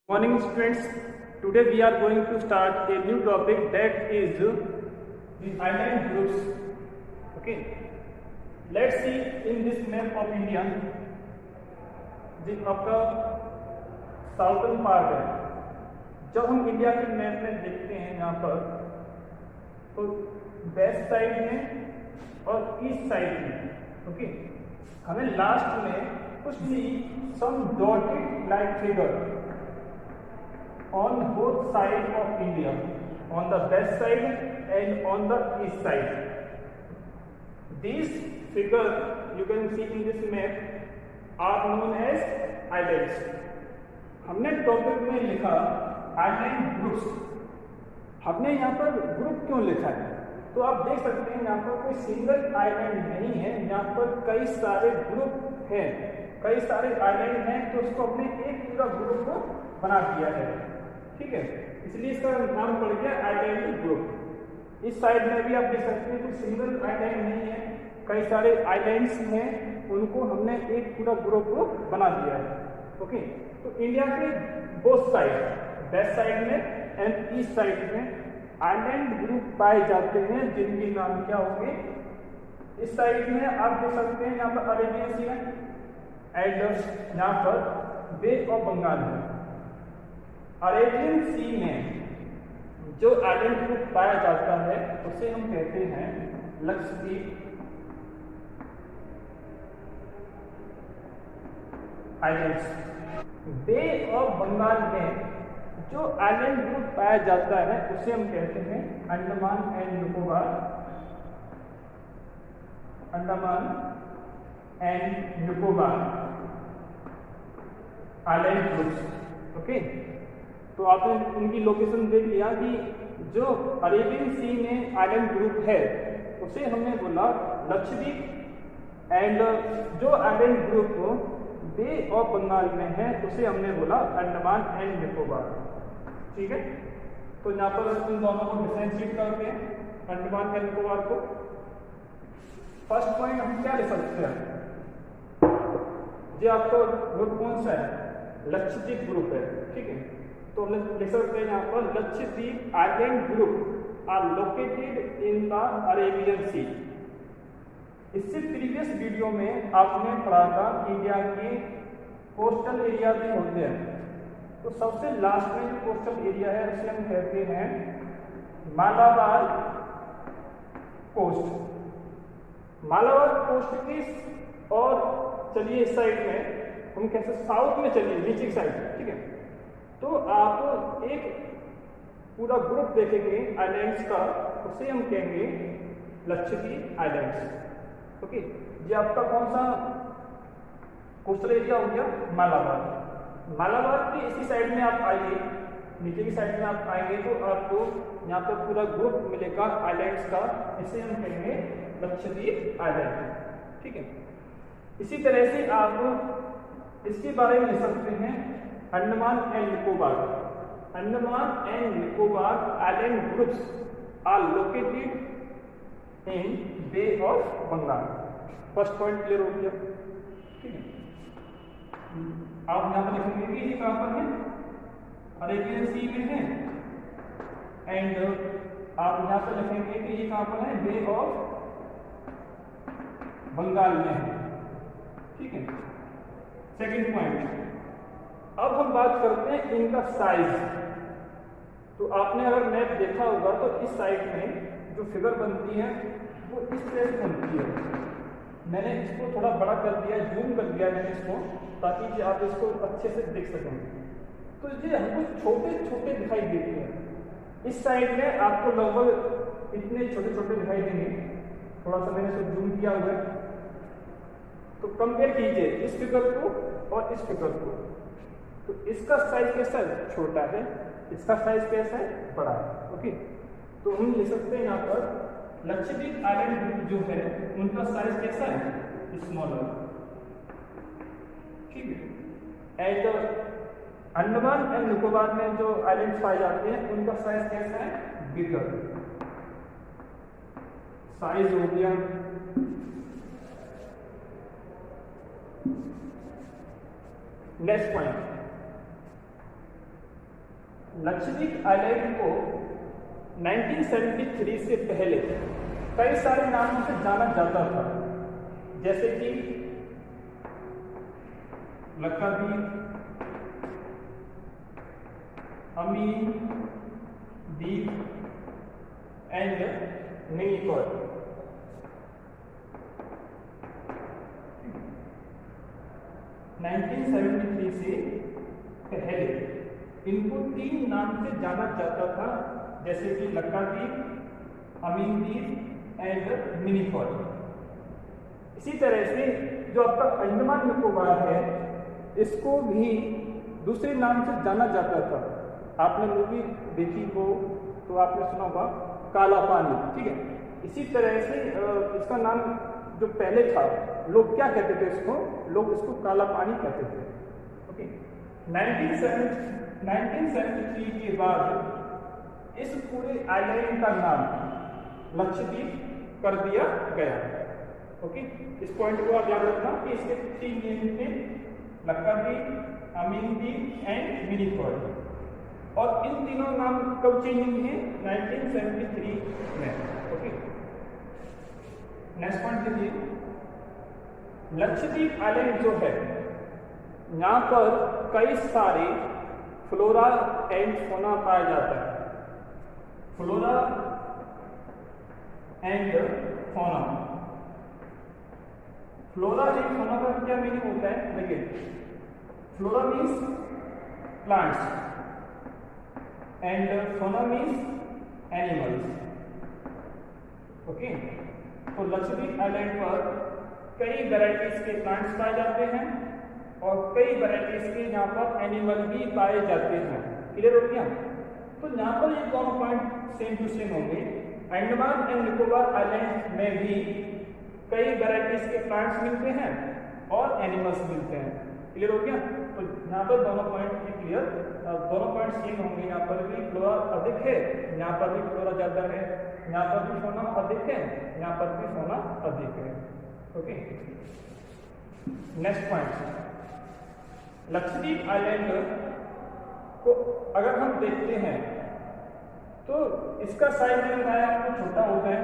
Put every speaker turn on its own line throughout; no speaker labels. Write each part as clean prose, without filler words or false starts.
Morning students, today we are going to start a new topic that is the island groups. Okay, let's see in this map of India, जो आपका southern part है। जब हम India के map में देखते हैं यहाँ पर, तो वेस्ट साइड में और ईस्ट साइड में, ओके, हमें लास्ट में कुछ भी some dotted like figure on both sides of India, on the west side and on the east side. These figures you can see in this map are known as islands. हमने topic में लिखा island groups. हमने यहाँ पर group क्यों लिखा है? तो आप देख सकते हैं यहाँ पर कोई सिंगल आइलैंड नहीं है, यहाँ पर कई सारे ग्रुप हैं, कई सारे आइलैंड हैं, तो उसको हमने एक पूरा ग्रुप को बना दिया है। ठीक है, इसलिए इसका नाम पड़ गया आइलैंड ग्रुप। इस साइड में भी आप देख सकते हैं कोई सिंगल आइलैंड नहीं है, कई सारे आइलैंड्स हैं, उनको हमने एक पूरा ग्रुप को बना दिया है। ओके, तो इंडिया के बोथ साइड, वेस्ट साइड में एंड ईस्ट साइड में आइलैंड ग्रुप पाए जाते हैं, जिनके नाम क्या होंगे। इस साइड में आप देख सकते हैं यहाँ पर अरेबियन सी है एंड यहाँ पर बे ऑफ बंगाल है। अरेबियन सी में जो आइलैंड ग्रुप पाया जाता है उसे हम कहते हैं Lakshadweep islands. Bay of Bengal में जो आइलैंड ग्रुप पाया जाता है उसे हम कहते हैं Andaman and Nicobar, Andaman and Nicobar island groups. Okay, तो आपने उनकी लोकेशन देख लिया कि जो अरेबियन सी में आइलैंड ग्रुप है उसे हमने बोला लक्षद्वीप, एंड जो island group bay of Bengal में है उसे हमने बोला अंडमान एंड निकोबार। ठीक है, तो यहाँ पर इन दोनों को डिफरेंशिएट करते हैं, अंडमान एंड निकोबार को। फर्स्ट पॉइंट हम क्या ले सकते हैं, जो आपका ग्रुप कौन सा है, लक्षद्वीप ग्रुप है। ठीक है, तो हम लिख सकते हैं यहाँ पर Lakshadweep island group are located in the Arabian sea. इससे प्रीवियस वीडियो में आपने पढ़ा था इंडिया के कोस्टल एरिया भी होते हैं, तो सबसे लास्ट में जो कोस्टल एरिया है उसे हम कहते हैं मालाबार कोस्ट। मालाबार कोस्ट की, और चलिए इस साइड में हम कैसे साउथ में चलिए, नीचे की साइड। ठीक है, तो आप एक पूरा ग्रुप देखेंगे आइलैंड्स का, उसे हम कहेंगे लक्षद्वीप आइलैंड्स। ओके, ये आपका कौन सा कोस्टल एरिया हो गया, मालाबार। मालाबार की इसी साइड में आप आइए, नीचे की साइड में आप आएंगे तो आपको यहाँ पर पूरा ग्रुप मिलेगा आइलैंड्स का, इसे हम कहेंगे लक्षद्वीप आइलैंड। ठीक है, इसी तरह से आप इसके बारे में लिख सकते हैं Andaman and Nicobar. Andaman and Nicobar island groups are located in bay of Bengal. First point clear हो गया। ठीक है, आप यहाँ पर लिखेंगे कि ये कहाँ पर है, अरेबियन सी में है, एंड आप यहाँ पर लिखेंगे कि ये कहाँ पर है, बे ऑफ बंगाल में है। ठीक है, सेकंड पॉइंट, अब हम बात करते हैं इनका साइज। तो आपने अगर मैप देखा होगा तो इस साइड में जो फिगर बनती है वो इस तरह से बनती है। मैंने इसको थोड़ा बड़ा कर दिया, जूम कर दिया मैंने इसको, ताकि आप इसको अच्छे से देख सकें। तो ये हमको छोटे छोटे दिखाई देते हैं। इस साइड में आपको लगभग इतने छोटे छोटे दिखाई देंगे। थोड़ा सा मैंने इसको जूम किया हुआ है, तो कंपेयर कीजिए इस फिगर को और इस फिगर को। तो इसका साइज कैसा है, छोटा है, इसका साइज कैसा है, बड़ा है। ओके, तो हम लिख सकते हैं यहाँ पर लक्षद्वीप आइलैंड ग्रुप जो है उनका साइज कैसा है, स्मॉलर। ठीक है, एंड अंडमान एंड निकोबार में जो आइलैंड पाए जाते हैं उनका साइज कैसा है, बिगर। साइज हो गया। नेक्स्ट पॉइंट, लक्षद्वीप आइलैंड को 1973 से पहले कई सारे नामों से जाना जाता था, जैसे कि लक्षद्वीप, अमीन द्वीप एंड मिनिकॉय। 1973 से पहले इनको 3 नाम से जाना जाता था, जैसे कि लक्षद्वीप, अमीन द्वीप एंड मिनिकॉय। इसी तरह से जो आपका अंडमान निकोबार है, इसको भी दूसरे नाम से जाना जाता था। आपने मूवी देखी हो तो आपने सुना होगा काला पानी, ठीक है। इसी तरह से इसका नाम जो पहले था, लोग क्या कहते थे इसको, लोग इसको काला पानी कहते थे। ओके, 1973 के बाद इस पूरे आइलैंड का नाम लक्षद्वीप कर दिया गया। ओके, इस पॉइंट को आप याद रखना कि इसके 3 नेम थे, लक्षद्वीप, अमीन द्वीप एंड मिनिकॉय। और इन तीनों नाम कब चेंज हुए हैं? 1973 में। ओके, नेक्स्ट पॉइंट देखिए, लक्षद्वीप आइलैंड जो है, यहाँ पर कई सारे फ्लोरा एंड फोना पाया जाता है। Flora and fauna, flora and fauna का क्या मीनिंग होता है? देखिए, flora means plants and fauna means animals. Okay, तो लक्षद्वीप आइलैंड पर कई वैरायटीज के प्लांट्स पाए जाते हैं और कई वैरायटीज के यहाँ पर एनिमल भी पाए जाते हैं। क्लियर हो गया? तो यहाँ पर ये दोनों पॉइंट सेम टू सेम होंगे। अंडमान एंड निकोबार आइलैंड में भी कई वैरायटीज के प्लांट्स मिलते हैं और एनिमल्स मिलते हैं। क्लियर हो गया? तो यहाँ पर दोनों पॉइंट क्लियर, दोनों पॉइंट सेम होंगे। यहाँ पर भी फ्लोरा अधिक है, यहाँ पर भी फ्लोरा ज्यादा है, यहाँ पर भी फोना अधिक है, यहाँ पर भी फोना अधिक है। Okay, next point, Lakshadweep island को अगर हम देखते हैं तो इसका साइज जो है आपको छोटा होता है,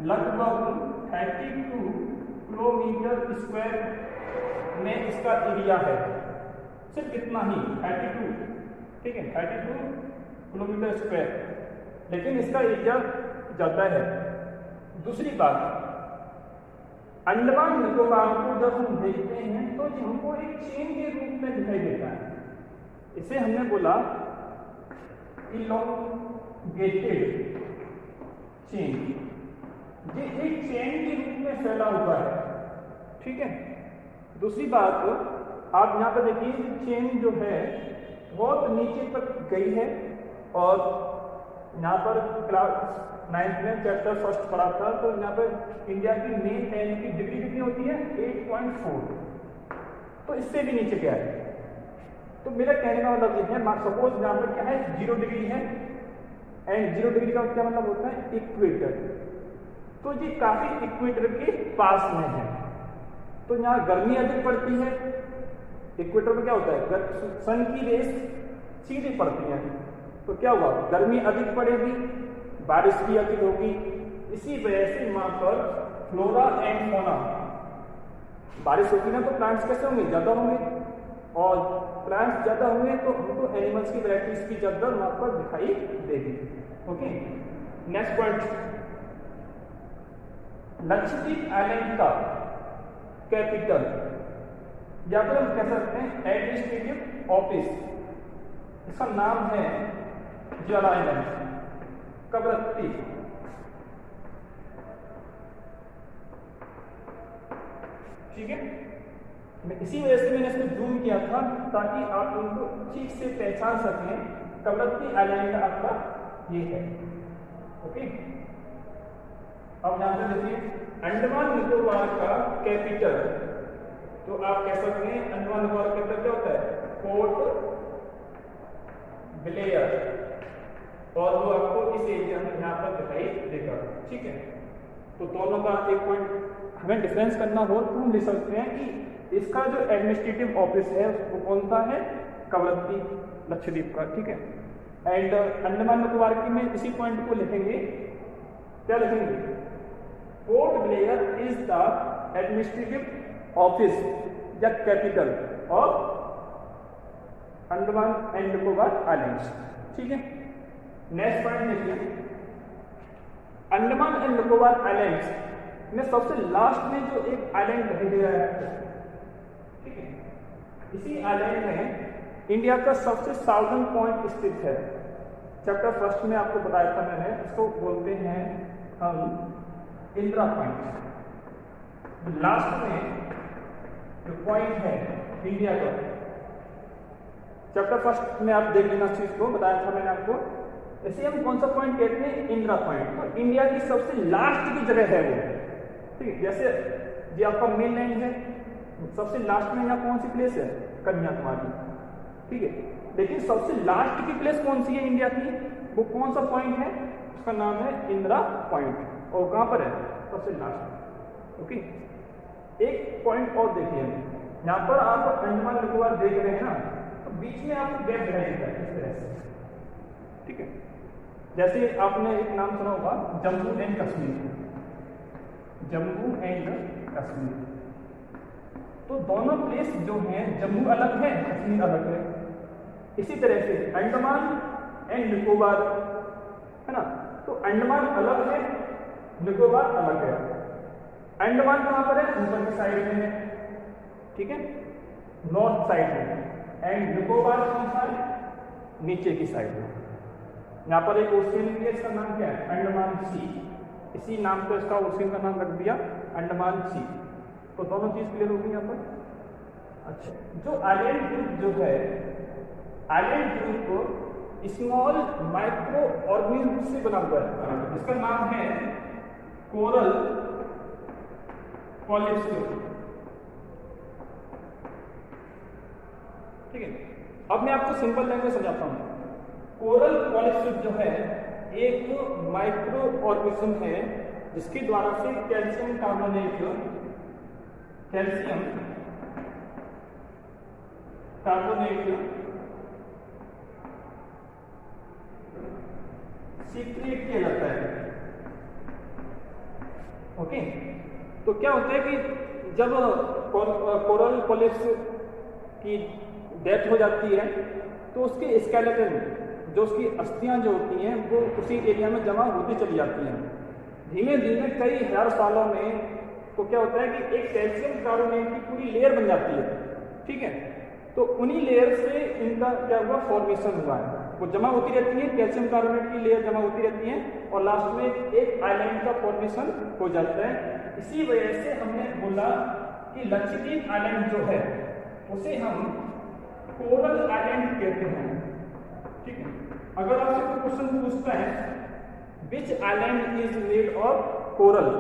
लगभग 32 किलोमीटर स्क्वायर में इसका एरिया है। सिर्फ इतना ही, 32, ठीक है, 32 किलोमीटर स्क्वायर, लेकिन इसका एरिया ज्यादा है। दूसरी बात, अंडमान निकोबार को जब हम देखते हैं तो हमको एक चेन के रूप में दिखाई देता है। इसे हमने बोला इलोंगेटेड चेन, ये एक चेन के रूप में फैला हुआ है, ठीक है। दूसरी बात, आप यहाँ पर देखिए, चेन जो है बहुत नीचे तक गई है और यहाँ पर क्लास 9th में चैप्टर फर्स्ट पढ़ा था, तो यहाँ पर इंडिया की मेन एंड की डिग्री कितनी होती है? 8.4, तो इससे भी नीचे क्या है। तो मेरा कहने का मतलब ये है, सपोज यहाँ पर क्या है, 0 डिग्री है, एंड 0 डिग्री का क्या मतलब होता है? इक्वेटर। तो ये काफी इक्वेटर के पास में है, तो यहाँ गर्मी अधिक पड़ती है। इक्वेटर में क्या होता है? सन की रेस सीधी पड़ती है, तो क्या हुआ? गर्मी अधिक पड़ेगी, बारिश भी अधिक होगी। इसी वजह से वहां पर फ्लोरा एंड फोना, बारिश होगी ना तो प्लांट्स कैसे होंगे? ज्यादा होंगे, और प्लांट्स ज्यादा होंगे तो हमको एनिमल्स की वैरायटीज की ज्यादा वहां पर दिखाई देगी। Okay, next point, Lakshadweep island का कैपिटल, या फिर हम कह सकते हैं एडमिनिस्ट्रेटिव ऑफिस, इसका नाम है जल आइलैंड, कवरत्ती। ठीक है, इसी वजह से मैंने इसको जूम किया था ताकि आप उनको ठीक से पहचान सकें। कवरत्ती आइलैंड आपका ये है। ओके, अब यहाँ पे देखिए, अंडमान निकोबार का कैपिटल, तो आप कह सकते हैं अंडमान निकोबार का कैपिटल क्या होता है? पोर्ट ब्लेयर, और वो आपको इस एरिया में यहाँ पर दिखाई देगा। ठीक है, तो दोनों का एक पॉइंट हमें डिफरेंस करना हो तो हम लिख सकते हैं कि इसका जो एडमिनिस्ट्रेटिव ऑफिस है वो कौन सा है? कवरत्ती, लक्षद्वीप का। ठीक है, एंड अंडमान निकोबार की में इसी पॉइंट को लिखेंगे, क्या लिखेंगे, Port Blair is the administrative office या capital of Andaman and Nicobar islands. ठीक है, नेक्स्ट पॉइंट देखिए, अंडमान एंड निकोबार आइलैंड्स में सबसे लास्ट में जो एक आइलैंड रह गया है, ठीक है, इसी आइलैंड में इंडिया का सबसे साउदर्न पॉइंट स्थित है। चैप्टर फर्स्ट में आपको बताया था मैंने, इसको बोलते हैं हम इंदिरा पॉइंट। लास्ट में जो पॉइंट है इंडिया का, चैप्टर फर्स्ट में आप देख लेना, चीज को बताया था मैंने आपको। ऐसे हम कौन सा पॉइंट कहते हैं, इंदिरा पॉइंट। तो इंडिया की सबसे लास्ट की जगह है वो, ठीक है। जैसे ये आपका मेन लैंड है, सबसे लास्ट में यहाँ कौन सी प्लेस है, कन्याकुमारी, ठीक है। लेकिन सबसे लास्ट की प्लेस कौन सी है इंडिया की, वो कौन सा पॉइंट है, उसका नाम है इंदिरा पॉइंट। और कहाँ पर है, सबसे लास्ट। ओके, एक पॉइंट और देखिए, यहाँ पर आप अंडमान निकोबार देख रहे हैं ना, तो बीच में आपको गैप दिखाई देता है इस तरह से, ठीक है। जैसे आपने एक नाम सुना होगा, जम्मू एंड कश्मीर, जम्मू एंड कश्मीर। तो दोनों प्लेस जो हैं, जम्मू अलग है, कश्मीर अलग है। इसी तरह से अंडमान एंड निकोबार है ना, तो अंडमान अलग है, निकोबार अलग है। अंडमान कहाँ पर है, ऊपर की साइड में है, ठीक है, नॉर्थ साइड में। एंड निकोबार कौन सा है, नीचे की साइड में। यहाँ पर एक ओशियन है, इसका नाम क्या है, अंडमान सी। इसी नाम पर इसका ओशियन का नाम रख दिया, अंडमान सी। तो दोनों चीज क्लियर होगी यहाँ पर। अच्छा, जो आइलैंड ग्रुप जो है, island group small micro organism से बना हुआ है। इसका नाम है कोरल पॉलिप्स, ठीक है। अब मैं आपको सिंपल लैंग्वेज समझाता हूँ। कोरल पॉलिप्स जो है एक माइक्रो ऑर्गेनिज्म है, जिसके द्वारा से कैल्शियम कार्बोनेट सीक्रेट किया जाता है। ओके, तो क्या होता है कि जब कोरल पॉलिप्स की डेथ हो जाती है, तो उसके स्केलेटन, जो उसकी अस्थियां जो होती हैं, वो उसी एरिया में जमा होती चली जाती हैं। धीमे धीमे कई हजार सालों में तो क्या होता है कि एक कैल्शियम कार्बोनेट की पूरी लेयर बन जाती है, ठीक है। तो उन्हीं लेयर से इनका क्या हुआ, फॉर्मेशन हुआ है। वो जमा होती रहती है, कैल्शियम कार्बोनेट की लेयर जमा होती रहती है, और लास्ट में एक आइलैंड का फॉर्मेशन हो जाता है। इसी वजह से हमने बोला कि लक्षद्वीप आइलैंड जो है, उसे हम कोरल आइलैंड कहते हैं, ठीक है। अगर आपसे कोई क्वेश्चन पूछता है which island is made of coral,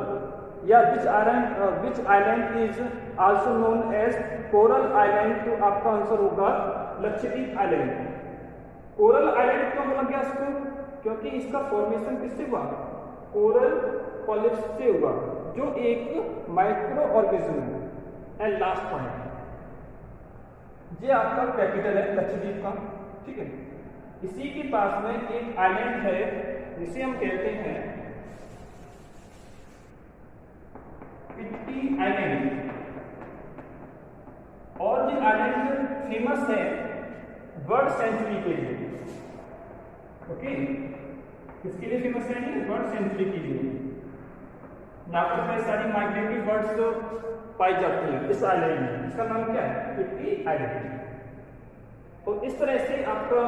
या which island is also known as coral island, तो आपका आंसर होगा लक्षद्वीप आइलैंड। कोरल आइलैंड क्यों बोला गया इसको, क्योंकि इसका फॉर्मेशन किससे हुआ, कोरल पॉलिप्स से हुआ, जो एक माइक्रो ऑर्गेनिज्म है। एंड लास्ट पॉइंट, ये आपका कैपिटल है लक्षद्वीप का, ठीक है। इसी के पास में एक आइलैंड है जिसे हम कहते हैं पिट्टी आइलैंड, और ये आइलैंड फेमस है बर्ड सेंचुरी के लिए। ओके, किसके लिए फेमस है, बर्ड सेंचुरी के लिए। यहाँ पर कई सारी माइग्रेटरी बर्ड्स पाई जाती हैं इस आइलैंड में। इसका नाम क्या है, पिट्टी आइलैंड। तो इस तरह से आपका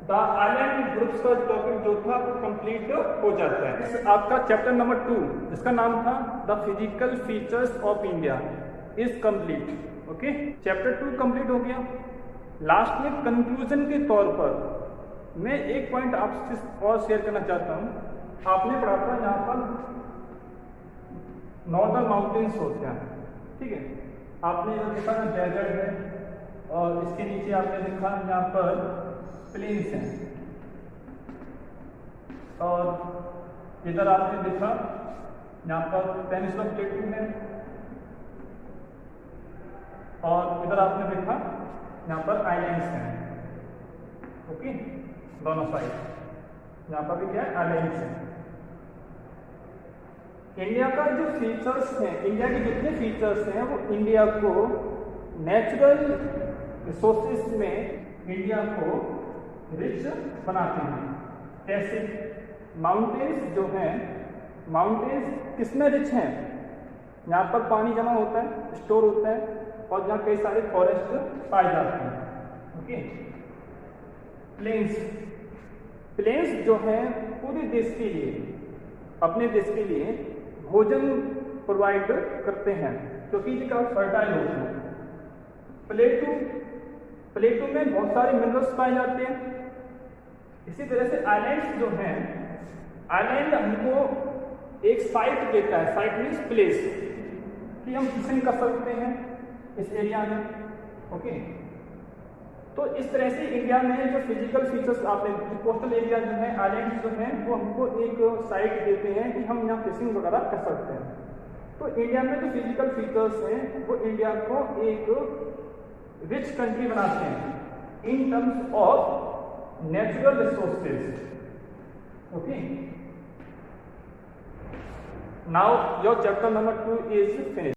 द आइलैंड ग्रुप्स का टॉपिक जो था वो कंप्लीट हो जाता है। आपका चैप्टर नंबर 2, जिसका नाम था the physical features of India, is complete. Okay, chapter 2 complete हो गया। लास्ट में कंक्लूजन के तौर पर मैं एक पॉइंट आपसे और शेयर करना चाहता हूँ। आपने पढ़ा था यहाँ पर नॉर्दर्न माउंटेन्स होते हैं, ठीक है। आपने जो देखा ना डेजर्ट है, और इसके नीचे आपने देखा यहाँ पर प्लेन्स हैं, और इधर आपने देखा यहाँ पर पेनिनसुला प्लेटू है, और इधर आपने देखा यहाँ पर आइलैंड्स हैं। ओके, दोनों साइड, यहाँ पर भी क्या है, आइलैंड्स हैं। इंडिया का जो फीचर्स हैं, इंडिया के जितने फीचर्स हैं वो इंडिया को नेचुरल रिसोर्सेज में इंडिया को रिच बनाते हैं। कैसे? माउंटेन्स जो हैं, माउंटेन्स किसमें रिच हैं? यहाँ पर पानी जमा होता है, स्टोर होता है, और जहाँ कई सारे फॉरेस्ट पाए जाते हैं। ओके। प्लेन्स, प्लेन्स जो हैं पूरे देश के लिए, अपने देश के लिए भोजन प्रोवाइड करते हैं, क्योंकि ये काफी फर्टाइल होते हैं। प्लेटू, प्लेटू में बहुत सारे मिनरल्स पाए जाते हैं। इसी तरह से आइलैंड्स जो हैं, आइलैंड हमको एक साइट देता है, साइट मीन्स प्लेस, कि हम फिशिंग कर सकते हैं इस एरिया में। ओके। तो इस तरह से इंडिया में जो फिजिकल फीचर्स आते हैं, जो कोस्टल एरिया जो है, आइलैंड्स जो हैं, वो हमको एक साइट देते हैं कि हम यहाँ फिशिंग वगैरह कर सकते हैं। तो इंडिया में जो फिजिकल फीचर्स हैं वो इंडिया को एक रिच कंट्री बनाते हैं in terms of natural resources. Okay. Now your chapter number 2 is finish.